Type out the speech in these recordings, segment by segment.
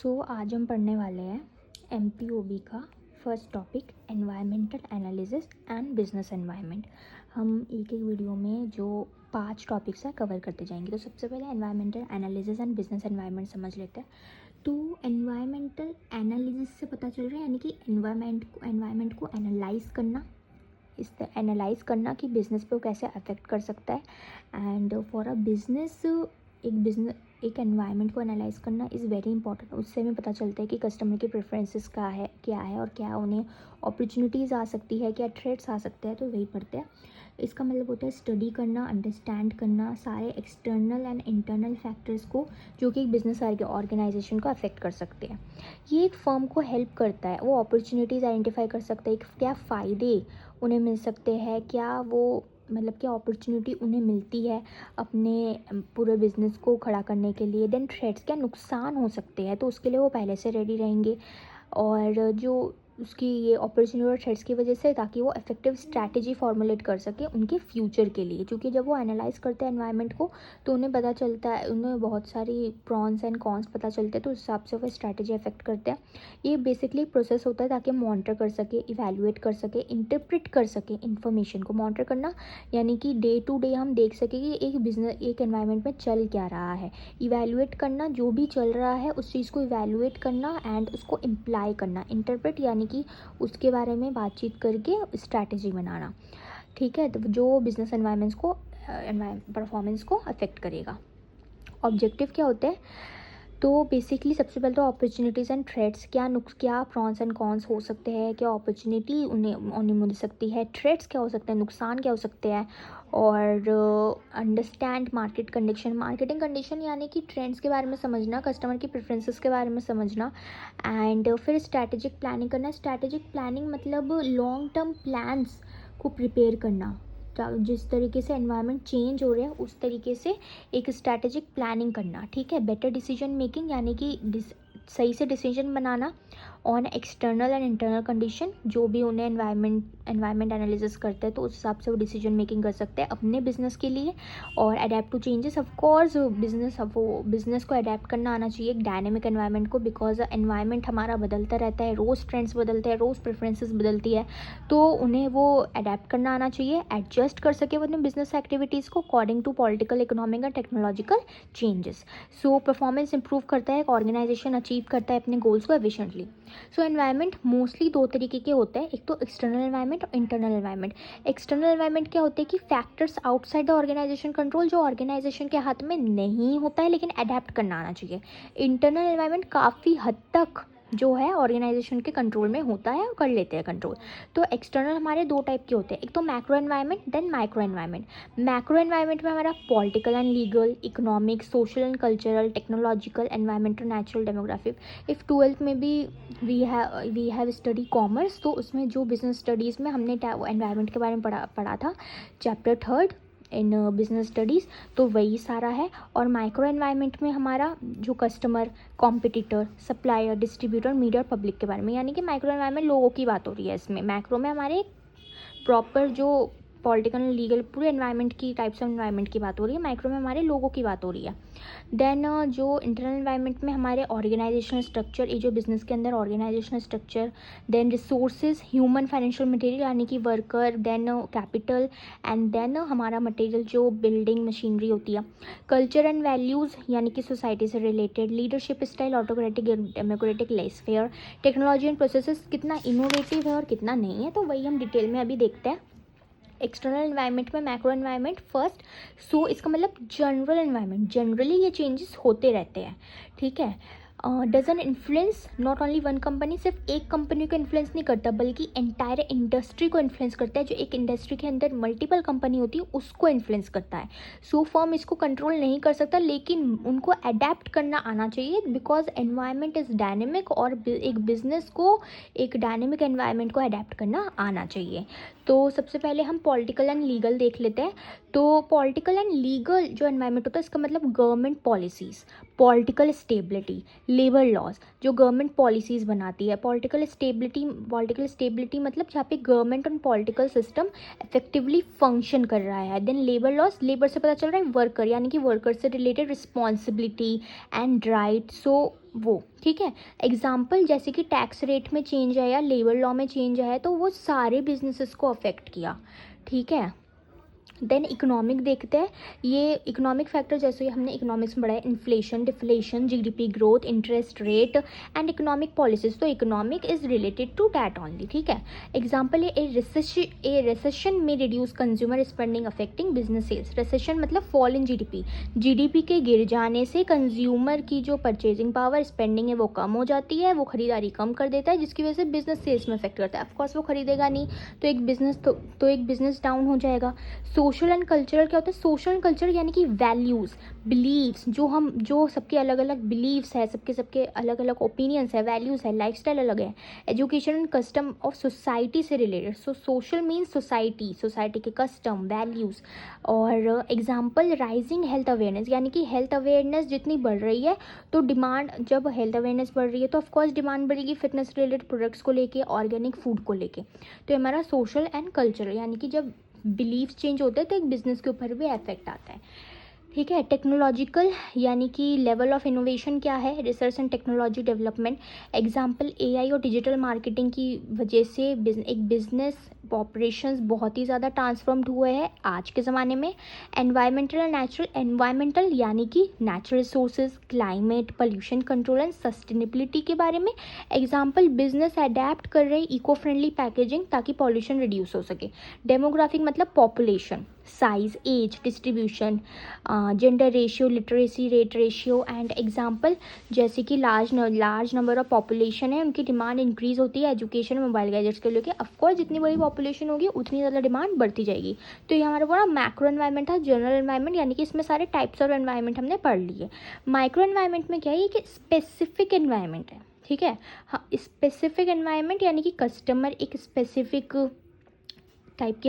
आज हम पढ़ने वाले हैं MPOB का first topic environmental analysis and business environment. हम एक एक वीडियो में जो 5 टॉपिक्स है कवर करते जाएंगे। तो सबसे पहले environmental analysis and business environment समझ लेते हैं। तो एनवायरमेंटल एनालिसिस से पता चल रहा है यानी कि एनवायरमेंट को एनालाइज करना, इस एनालाइज करना कि बिज़नेस पे वो कैसे अफेक्ट कर सकता है। एंड फॉर अ बिज़नेस एक एनवायरनमेंट को एनालाइज करना इज़ वेरी इंपॉर्टेंट। उससे हमें पता चलता है कि कस्टमर के प्रेफरेंसेस क्या है और क्या उन्हें अपॉर्चुनिटीज़ आ सकती है, क्या थ्रेट्स आ सकते हैं। तो वही पढ़ते हैं। इसका मतलब होता है स्टडी करना, अंडरस्टैंड करना सारे एक्सटर्नल एंड इंटरनल फैक्टर्स को जो कि एक बिजनेस ऑर्गेनाइजेशन को अफेक्ट कर सकते हैं। ये एक फर्म को हेल्प करता है, वो अपॉर्चुनिटीज़ आइडेंटिफाई कर सकता है, क्या फ़ायदे उन्हें मिल सकते हैं, क्या वो मतलब क्या अपॉर्चुनिटी उन्हें मिलती है अपने पूरे बिज़नेस को खड़ा करने के लिए। देन थ्रेट्स, क्या नुकसान हो सकते हैं, तो उसके लिए वो पहले से रेडी रहेंगे। और जो उसकी ये अपॉर्चुनिटी और थ्रेट्स की वजह से, ताकि वो इफेक्टिव स्ट्रैटेजी फॉर्मुलेट कर सके उनके फ्यूचर के लिए। क्योंकि जब वो एनालाइज करते हैं एनवायरनमेंट को तो उन्हें पता चलता है, उन्हें बहुत सारी प्रॉन्स एंड कॉन्स पता चलते हैं, तो उस हिसाब से वो स्ट्रैटेजी इफेक्ट करते हैं। ये बेसिकली प्रोसेस होता है ताकि मॉनिटर कर सके, इवैल्यूएट कर सके, इंटरप्रेट कर सके इन्फॉर्मेशन को। मॉनिटर करना यानी कि डे टू डे हम देख सके कि एक एनवायरनमेंट में चल क्या रहा है। इवैल्यूएट करना, जो भी चल रहा है उस चीज़ को इवैल्यूएट करना एंड उसको इम्प्लाई करना। इंटरप्रेट यानी कि उसके बारे में बातचीत करके स्ट्रैटेजी बनाना। ठीक है, तो जो बिजनेस एनवायरनमेंट्स को परफॉर्मेंस को अफेक्ट करेगा। ऑब्जेक्टिव क्या होते हैं? तो बेसिकली सबसे पहले तो अपॉर्चुनिटीज़ एंड थ्रेट्स, क्या प्रॉन्स एंड कॉन्स हो सकते हैं, क्या अपॉर्चुनिटी उन्हें मिल सकती है, थ्रेट्स क्या हो सकते हैं, नुकसान क्या हो सकते हैं। और understand market condition, marketing condition यानी कि ट्रेंड्स के बारे में समझना, कस्टमर की प्रेफरेंसेस के बारे में समझना। एंड फिर स्ट्रैटेजिक प्लानिंग करना। स्ट्रैटेजिक प्लानिंग मतलब लॉन्ग टर्म प्लान्स को प्रिपेयर करना। जिस तरीके से एनवायरनमेंट चेंज हो रहा है उस तरीके से एक स्ट्रैटेजिक प्लानिंग करना। ठीक है, बेटर डिसीजन मेकिंग यानी कि सही से decision banana on external and internal condition. जो भी उन्हें एनवायरनमेंट एनालिसिस करते हैं तो उस हिसाब से वो डिसीजन मेकिंग कर सकते हैं अपने बिजनेस के लिए। और adapt to changes, of course business को अडेप्ट करना आना चाहिए एक डायनेमिक एनवायरनमेंट को, बिकॉज एनवायरनमेंट हमारा बदलता रहता है, रोज़ ट्रेंड्स बदलते हैं, रोज़ प्रेफरेंसेस बदलती है, तो उन्हें वो अडेप्ट करना आना चाहिए, एडजस्ट कर सके वो अपने बिजनेस एक्टिविटीज़ को according to political, economic and technological changes. So performance improve करता है, एक ऑर्गेनाइजेशन अचीव करता है अपने गोल्स को एफिशिएंटली। सो एनवायरनमेंट मोस्टली 2 तरीके के होते हैं, एक तो एक्सटर्नल एनवायरनमेंट और इंटरनल एनवायरनमेंट। एक्सटर्नल एनवायरनमेंट क्या होते हैं कि factors outside the organization control, जो ऑर्गेनाइजेशन के हाथ में नहीं होता है लेकिन अडेप्ट करना आना चाहिए। इंटरनल एनवायरनमेंट काफ़ी हद तक जो है ऑर्गेनाइजेशन के कंट्रोल में होता है और कर लेते हैं कंट्रोल। तो एक्सटर्नल हमारे 2 टाइप के होते हैं, एक तो macro environment, then micro environment. Macro environment में हमारा political and legal, economic, social and cultural, technological, environmental, natural, demographic. If 12th में भी वी हैव स्टडी कॉमर्स, तो उसमें जो बिजनेस स्टडीज़ में हमने एनवायरनमेंट के बारे में पढ़ा था, चैप्टर 3 इन बिजनेस स्टडीज़, तो वही सारा है। और माइक्रो एनवायरनमेंट में हमारा जो customer, competitor, supplier, distributor, media और पब्लिक के बारे में, यानी कि माइक्रो एनवायरनमेंट लोगों की बात हो रही है इसमें। मैक्रो में हमारे प्रॉपर जो पॉलिटिकल एंड लीगल पूरे एनवायरनमेंट की टाइप्स ऑफ एनवायरनमेंट की बात हो रही है, माइक्रो में हमारे लोगों की बात हो रही है। देन जो इंटरनल एनवायरनमेंट में हमारे ऑर्गेनाइजेशनल स्ट्रक्चर, ये जो बिजनेस के अंदर organizational structure, then resources, human financial material यानी कि worker, then capital, and then हमारा मटेरियल जो बिल्डिंग मशीनरी होती है। कल्चर एंड वैल्यूज़ यानी कि सोसाइटी से related, leadership style, autocratic, democratic, laissez faire, technology and processes कितना इनोवेटिव है और कितना नहीं है, तो वही हम डिटेल में अभी देखते हैं। एक्सटर्नल एनवायरनमेंट में मैक्रो एनवायरनमेंट फर्स्ट। सो इसका मतलब जनरल एनवायरनमेंट, जनरली ये चेंजेस होते रहते हैं। ठीक है, doesn't influence not only one company, सिर्फ एक कंपनी को इन्फ्लुएंस नहीं करता बल्कि एंटायर इंडस्ट्री को इन्फ्लुएंस करता है। जो एक इंडस्ट्री के अंदर मल्टीपल कंपनी होती है उसको इन्फ्लुएंस करता है। सो फर्म इसको कंट्रोल नहीं कर सकता लेकिन उनको अडेप्ट करना आना चाहिए, बिकॉज एनवायरनमेंट इज़ डायनेमिक और एक बिजनेस को एक डायनेमिक एनवायरनमेंट को अडेप्ट करना आना चाहिए। तो सबसे पहले हम पॉलिटिकल एंड लीगल देख लेते हैं। तो पॉलिटिकल एंड लीगल जो एनवायरनमेंट होता है इसका मतलब government policies, political stability, labour laws, जो गवर्नमेंट पॉलिसीज़ बनाती है। पॉलिटिकल स्टेबिलिटी मतलब जहाँ पे गवर्नमेंट और पॉलिटिकल सिस्टम इफेक्टिवली फंक्शन कर रहा है। देन लेबर लॉज, लेबर से पता चल रहा है वर्कर, यानी कि वर्कर से रिलेटेड रिस्पॉन्सिबिलिटी एंड राइट। सो वो, ठीक है। एग्जाम्पल जैसे कि टैक्स रेट में चेंज आया, लेबर लॉ में चेंज आया, तो वो सारे बिजनेसेस को अफेक्ट किया, ठीक है। देन इकोनॉमिक देखते हैं। ये इकोनॉमिक फैक्टर जैसे हमने इकोनॉमिक्स में पढ़ा है, inflation, deflation, GDP growth, interest rate and economic policies, तो economic is related to that only, ठीक है। एग्जाम्पल ए रिसेशन में reduce consumer spending affecting business sales. Recession मतलब फॉल इन जीडीपी, जीडीपी के गिर जाने से कंज्यूमर की जो परचेजिंग पावर, स्पेंडिंग है वो कम हो जाती है, वो खरीदारी कम कर देता है, जिसकी वजह से बिजनेस सेल्स में अफेक्ट करता है। ऑफकोर्स वो खरीदेगा नहीं, तो एक बिजनेस डाउन हो जाएगा। सोशल एंड कल्चरल क्या होता है? सोशल एंड कल्चर यानी कि वैल्यूज़, बिलीव्स, जो सबके अलग अलग बिलीव्स है, सबके अलग अलग ओपिनियंस है, वैल्यूज़ है, लाइफस्टाइल अलग है। Education and custom of society से रिलेटेड। सो सोशल मीन्स सोसाइटी के कस्टम, वैल्यूज़। और एग्जाम्पल राइजिंग हेल्थ अवेयरनेस, यानी कि हेल्थ अवेयरनेस जितनी बढ़ रही है तो डिमांड, जब हेल्थ अवेयरनेस बढ़ रही है तो ऑफकोर्स डिमांड बढ़ेगी फिटनेस रिलेटेड प्रोडक्ट्स को लेके, ऑर्गेनिक फूड को लेके। तो ये हमारा सोशल एंड कल्चरल, यानी कि जब बिलीफ चेंज होते हैं तो एक बिजनेस के ऊपर भी इफेक्ट आता है, ठीक है। टेक्नोलॉजिकल यानी कि लेवल ऑफ इनोवेशन क्या है? Research and technology development. Example AI और डिजिटल मार्केटिंग की वजह से एक बिजनेस ऑपरेशंस बहुत ही ज़्यादा ट्रांसफॉर्म्ड हुए हैं आज के ज़माने में। एनवायरमेंटल एंड नेचुरल, एनवायरमेंटल यानी कि natural resources, climate, pollution control and sustainability के बारे में। एग्जाम्पल बिजनेस अडेप्ट कर रहे इको फ्रेंडली पैकेजिंग ताकि पॉल्यूशन रिड्यूस हो सके। डेमोग्राफिक मतलब population, size, age distribution, gender ratio, literacy rate ratio and example जैसे कि लार्ज नंबर ऑफ पॉपुलेशन है, उनकी डिमांड इंक्रीज होती है एजुकेशन, मोबाइल गैजेट्स के लेके। ऑफकोर्स जितनी बड़ी पॉपुलेशन होगी उतनी ज़्यादा डिमांड बढ़ती जाएगी। तो ये हमारा पूरा मैक्रो एनवायरनमेंट था। जनरल एनवायरनमेंट यानी कि इसमें सारे टाइप्स ऑफ एनवायरनमेंट हमने पढ़ लिए। माइक्रो एनवायरनमेंट में क्या है कि स्पेसिफिक एनवायरनमेंट है, ठीक है। हाँ, स्पेसिफिक एनवायरनमेंट यानी कि कस्टमर एक स्पेसिफिक टाइप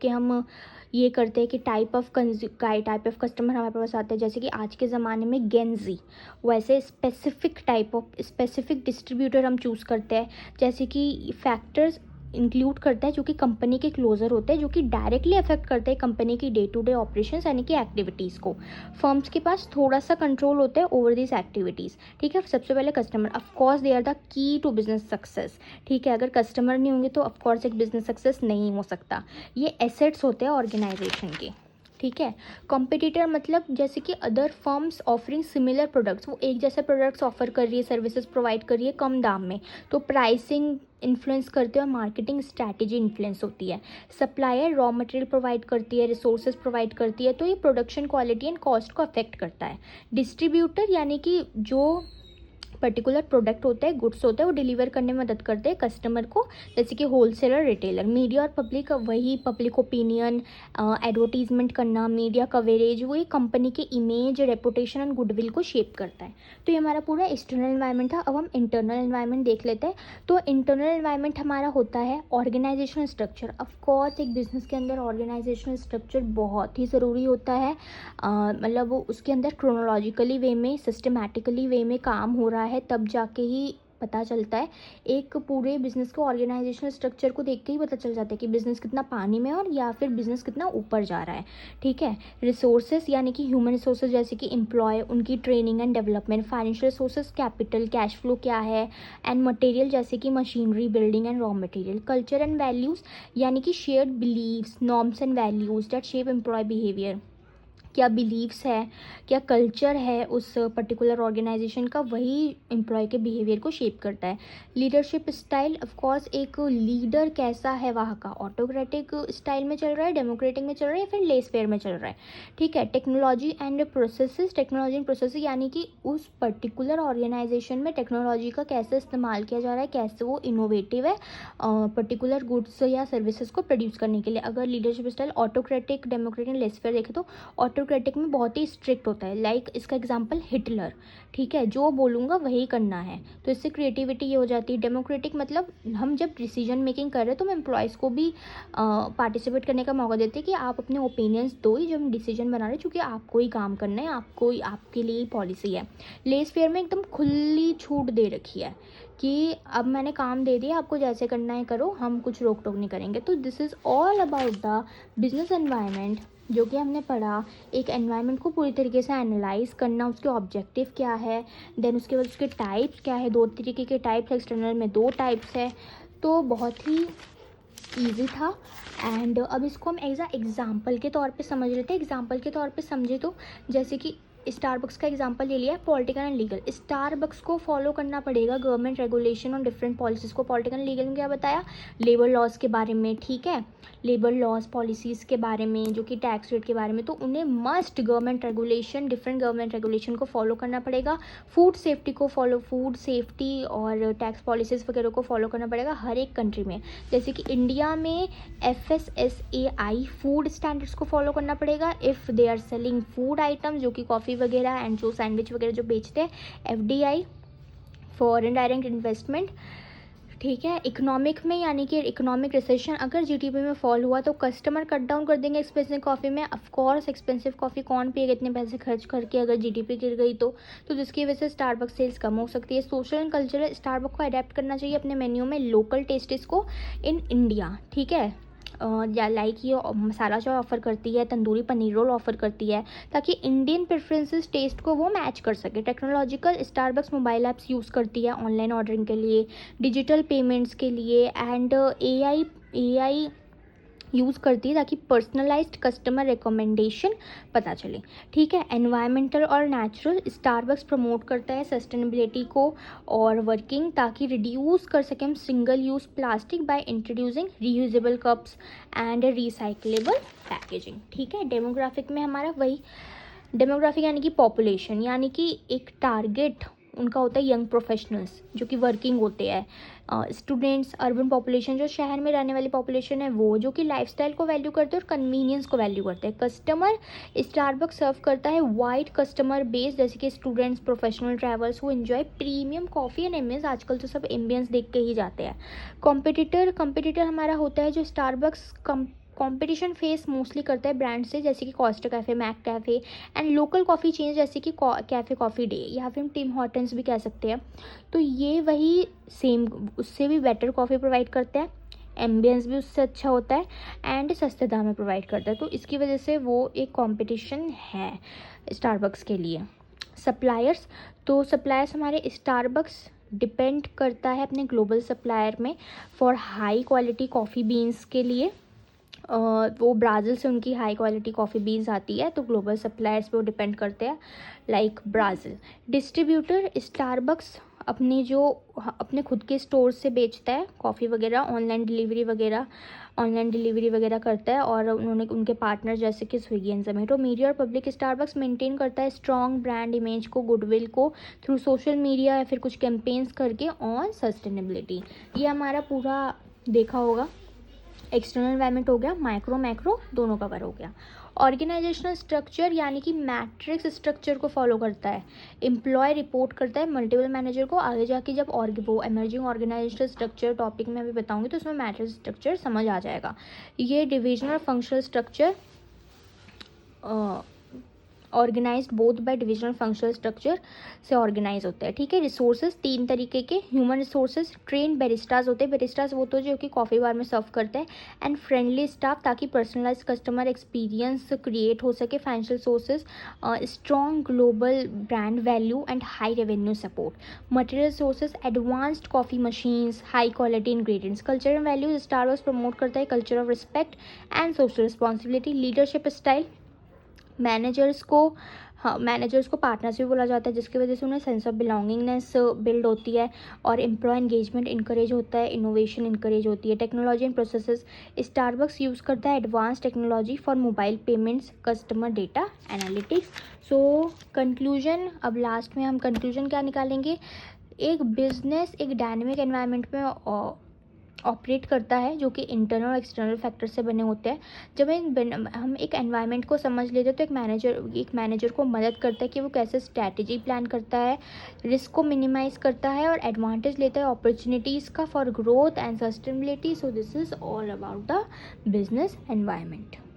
के हम ये करते हैं कि टाइप ऑफ कस्टमर हमारे पास आते हैं। जैसे कि आज के ज़माने में गेंजी, वैसे स्पेसिफिक डिस्ट्रीब्यूटर हम चूज़ करते हैं। जैसे कि फैक्टर्स इंक्लूड करता है जो कि कंपनी के क्लोजर होते हैं, जो कि डायरेक्टली अफेक्ट करते हैं कंपनी की डे टू डे ऑपरेशंस यानी कि एक्टिविटीज़ को। फर्म्स के पास थोड़ा सा कंट्रोल होता है ओवर दिस एक्टिविटीज़, ठीक है। सबसे पहले customer, of course they are the key to business success, ठीक है। अगर कस्टमर नहीं होंगे तो ऑफकोर्स एक बिजनेस सक्सेस नहीं हो सकता। ये एसेट्स होते हैं ऑर्गेनाइजेशन के, ठीक है। कॉम्पिटिटर मतलब जैसे कि other firms offering similar products, वो एक जैसे प्रोडक्ट्स ऑफर कर रही है, सर्विसेज प्रोवाइड कर रही है कम दाम में, तो प्राइसिंग इन्फ्लुएंस करते हैं और मार्केटिंग स्ट्रैटेजी इन्फ्लुएंस होती है। सप्लायर रॉ मटेरियल प्रोवाइड करती है, रिसोर्सेज प्रोवाइड करती है, तो ये प्रोडक्शन क्वालिटी एंड कॉस्ट को अफेक्ट करता है। डिस्ट्रीब्यूटर यानी कि जो पर्टिकुलर प्रोडक्ट होता है, गुड्स होता है, वो डिलीवर करने में मदद करते हैं कस्टमर को, जैसे कि होलसेलर, रिटेलर। मीडिया और पब्लिक, वही पब्लिक ओपिनियन, एडवर्टीजमेंट करना, मीडिया कवरेज, वो एक कंपनी के इमेज, रेपुटेशन एंड गुडविल को शेप करता है। तो ये हमारा पूरा एक्सटर्नल एनवायरनमेंट था। अब हम इंटरनल एनवायरनमेंट देख लेते हैं। तो इंटरनल एनवायरनमेंट हमारा होता है ऑर्गेनाइजेशनल स्ट्रक्चर। ऑफकोर्स एक बिजनेस के अंदर ऑर्गेनाइजेशनल स्ट्रक्चर बहुत ही ज़रूरी होता है। मतलब वो उसके अंदर क्रोनोलॉजिकली वे में, सिस्टमैटिकली वे में काम हो रहा है, तब जाके ही पता चलता है। एक पूरे बिजनेस को ऑर्गेनाइजेशनल स्ट्रक्चर को देख के ही पता चल जाता है कि बिजनेस कितना पानी में है और या फिर बिजनेस कितना ऊपर जा रहा है, ठीक है। रिसोर्सेज यानी कि ह्यूमन रिसोर्सेज जैसे कि एम्प्लॉय, उनकी training and development. Financial resources, capital, cash flow क्या है। एंड मटेरियल जैसे कि machinery, building and raw material. Culture and values यानी कि shared beliefs, norms and values that shape employ behaviour. क्या बिलीव्स है, क्या कल्चर है उस पर्टिकुलर ऑर्गेनाइजेशन का, वही एम्प्लॉय के बिहेवियर को शेप करता है। लीडरशिप स्टाइल, ऑफ कोर्स एक लीडर कैसा है वहाँ का, ऑटोक्रेटिक स्टाइल में चल रहा है, डेमोक्रेटिक में चल रहा है या फिर लेस फेयर में चल रहा है, ठीक है। Technology and processes, technology and process यानी कि उस पर्टिकुलर ऑर्गेनाइजेशन में टेक्नोलॉजी का कैसे इस्तेमाल किया जा रहा है, कैसे वो इनोवेटिव है पर्टिकुलर गुड्स या सर्विसेज को प्रोड्यूस करने के लिए। अगर leadership style autocratic, democratic, laissez fair देखें तो ऑटोक्रेटिक में बहुत ही स्ट्रिक्ट होता है, लाइक इसका एग्जांपल हिटलर, ठीक है, जो बोलूँगा वही करना है, तो इससे क्रिएटिविटी ये हो जाती है। डेमोक्रेटिक मतलब हम जब डिसीजन मेकिंग कर रहे हैं तो हम एम्प्लॉयज़ को भी पार्टिसिपेट करने का मौका देते हैं कि आप अपने ओपिनियंस दो ही जब हम डिसीजन बना रहे हैं, क्योंकि आपको ही काम करना है, आपके लिए ही पॉलिसी है। लेस फेयर में एकदम खुली छूट दे रखी है कि अब मैंने काम दे दिया, आपको जैसे करना है करो, हम कुछ रोक टोक नहीं करेंगे। तो this is all about the business environment जो कि हमने पढ़ा, एक एनवायरनमेंट को पूरी तरीके से एनालाइज करना, उसके ऑब्जेक्टिव क्या है, देन उसके बाद उसके टाइप्स क्या है, 2 तरीके के टाइप्स, एक्सटर्नल में 2 टाइप्स है, तो बहुत ही ईजी था। एंड अब इसको हम एग्जाम्पल के तौर पे समझ लेते हैं। एग्जाम्पल के तौर पे समझे तो जैसे कि स्टारबक्स का एग्जांपल ले लिया है, पॉलिटिकल एंड लीगल। स्टारबक्स को फॉलो करना पड़ेगा गवर्नमेंट रेगुलेशन और डिफरेंट पॉलिसीज़ को। पॉलिटिकल एंड लीगल में क्या बताया, लेबर लॉज के बारे में, ठीक है, लेबर लॉज पॉलिसीज़ के बारे में, जो कि टैक्स रेट के बारे में, तो उन्हें must government regulation, different government regulation को फॉलो करना पड़ेगा। फूड सेफ्टी को फॉलो, फूड सेफ्टी और टैक्स पॉलिसीज़ वगैरह को फॉलो करना पड़ेगा हर एक कंट्री में। जैसे कि इंडिया में FSSAI फूड स्टैंडर्ड्स को फॉलो करना पड़ेगा if they are selling food items, जो कि कॉफ़ी वगैरह एंड जो सैंडविच वगैरह जो बेचते हैं। FDI फॉरेन डायरेक्ट इन्वेस्टमेंट, ठीक है। इकोनॉमिक में यानी कि इकोनॉमिक रिसेशन अगर GDP में फॉल हुआ तो कस्टमर कट डाउन कर देंगे एक्सपेंसिव कॉफ़ी में। ऑफकोर्स एक्सपेंसिव कॉफ़ी कौन पिएगा इतने पैसे खर्च करके अगर GDP गिर गई तो जिसकी वजह से स्टारबक्स सेल्स कम हो सकती है। सोशल एंड कल्चरल, स्टारबक्स को अडेप्ट करना चाहिए अपने मेन्यू में लोकल टेस्ट्स को इन इंडिया, ठीक है। या लाइक ये मसाला चाय ऑफ़र करती है, तंदूरी पनीर रोल ऑफ़र करती है, ताकि इंडियन प्रेफरेंसेस टेस्ट को वो मैच कर सके। Technological, Starbucks mobile apps use करती है ऑनलाइन ऑर्डरिंग के लिए, डिजिटल पेमेंट्स के लिए, एंड AI यूज़ करती है ताकि पर्सनलाइज्ड कस्टमर रिकमेंडेशन पता चले, ठीक है। एनवायरमेंटल और नेचुरल, स्टारबक्स प्रमोट करता है सस्टेनेबिलिटी को और वर्किंग ताकि रिड्यूस कर सकें हम single use plastic by introducing reusable cups and recyclable packaging, ठीक है। डेमोग्राफिक में हमारा वही, डेमोग्राफिक यानी कि पॉपुलेशन, यानी कि एक टारगेट उनका होता है यंग प्रोफेशनल्स जो कि वर्किंग होते हैं, स्टूडेंट्स, अर्बन पॉपुलेशन जो शहर में रहने वाली पॉपुलेशन है वो, जो कि लाइफस्टाइल को वैल्यू करते हैं और कन्वीनियंस को वैल्यू करते हैं। कस्टमर, स्टारबक्स सर्व करता है वाइड कस्टमर बेस, जैसे कि students, professional travellers who enjoy premium coffee and ambience. आजकल तो सब एम्बियंस देख के ही जाते हैं। कॉम्पिटिटर हमारा होता है जो स्टारबक्स कंपटीशन फेस मोस्टली करता है ब्रांड से, जैसे कि Costa cafe, Mac cafe and local coffee change जैसे कि कैफ़े कॉफ़ी डे, या फिर हम टिम हॉर्टन्स भी कह सकते हैं। तो ये वही सेम, उससे भी बेटर कॉफ़ी प्रोवाइड करते हैं, एम्बियंस भी उससे अच्छा होता है एंड सस्ते दाम में प्रोवाइड करता है। तो इसकी वजह से वो एक कंपटीशन है स्टारबक्स के लिए। सप्लायर्स, तो सप्लायर्स हमारे स्टारबक्स डिपेंड करता है अपने ग्लोबल सप्लायर में for high quality coffee beans के लिए। वो ब्राज़ील से उनकी हाई क्वालिटी कॉफ़ी बीन्स आती है, तो ग्लोबल सप्लायर्स पे वो डिपेंड करते हैं लाइक ब्राज़ील। डिस्ट्रीब्यूटर, स्टारबक्स अपने खुद के स्टोर से बेचता है कॉफ़ी वगैरह, ऑनलाइन डिलीवरी वगैरह करता है, और उन्होंने उनके पार्टनर जैसे कि स्विगी एंड जोमेटो। मीडिया और पब्लिक, स्टारबक्स मेंटेन करता है स्ट्रॉन्ग ब्रांड इमेज को, गुडविल को थ्रू सोशल मीडिया या फिर कुछ कैंपेन्स करके ऑन सस्टेनेबिलिटी। ये हमारा पूरा देखा होगा। एक्सटर्नल एनवायरनमेंट हो गया, माइक्रो मैक्रो दोनों कवर हो गया। ऑर्गेनाइजेशनल स्ट्रक्चर यानी कि मैट्रिक्स स्ट्रक्चर को फॉलो करता है। एम्प्लॉय रिपोर्ट करता है मल्टीपल मैनेजर को। आगे जाके जब वो एमर्जिंग ऑर्गेनाइजेशनल स्ट्रक्चर टॉपिक में अभी बताऊंगी तो उसमें मैट्रिक्स स्ट्रक्चर समझ आ जाएगा। ये divisional functional structure organized both by divisional functional structure से ऑर्गेनाइज होता है, ठीक है। रिसोर्सेज 3 तरीके के, ह्यूमन रिसोर्सेज, ट्रेन बैरिस्टाज होते हैं, बैरिस्टाज वो तो जो कि कॉफ़ी बार में सर्व करते हैं, एंड फ्रेंडली स्टाफ ताकि पर्सनलाइज कस्टमर एक्सपीरियंस क्रिएट हो सके। Financial sources, strong global brand value and high revenue support. Material sources, advanced coffee machines, high quality ingredients. Culture and values, Starbucks promote करता है culture of respect and social responsibility. Leadership style, managers को partners भी बोला जाता है, जिसकी वजह से उन्हें सेंस ऑफ बिलोंगिंगनेस बिल्ड होती है और एम्प्लॉय एंगेजमेंट इंकरेज होता है, इनोवेशन इंकरेज होती है। Technology and processes, Starbucks use करता है advance technology for mobile payments, customer data analytics. So conclusion, अब लास्ट में हम कंक्लूजन क्या निकालेंगे। एक बिजनेस एक डायनेमिक एनवायरनमेंट में ऑपरेट करता है जो कि इंटरनल और एक्सटर्नल फैक्टर से बने होते हैं। जब हम एक एनवायरनमेंट को समझ लेते हैं तो एक मैनेजर को मदद करता है कि वो कैसे स्ट्रैटेजी प्लान करता है, रिस्क को मिनिमाइज करता है और एडवांटेज लेता है अपॉर्चुनिटीज़ का for growth and sustainability. So this is all about the business environment.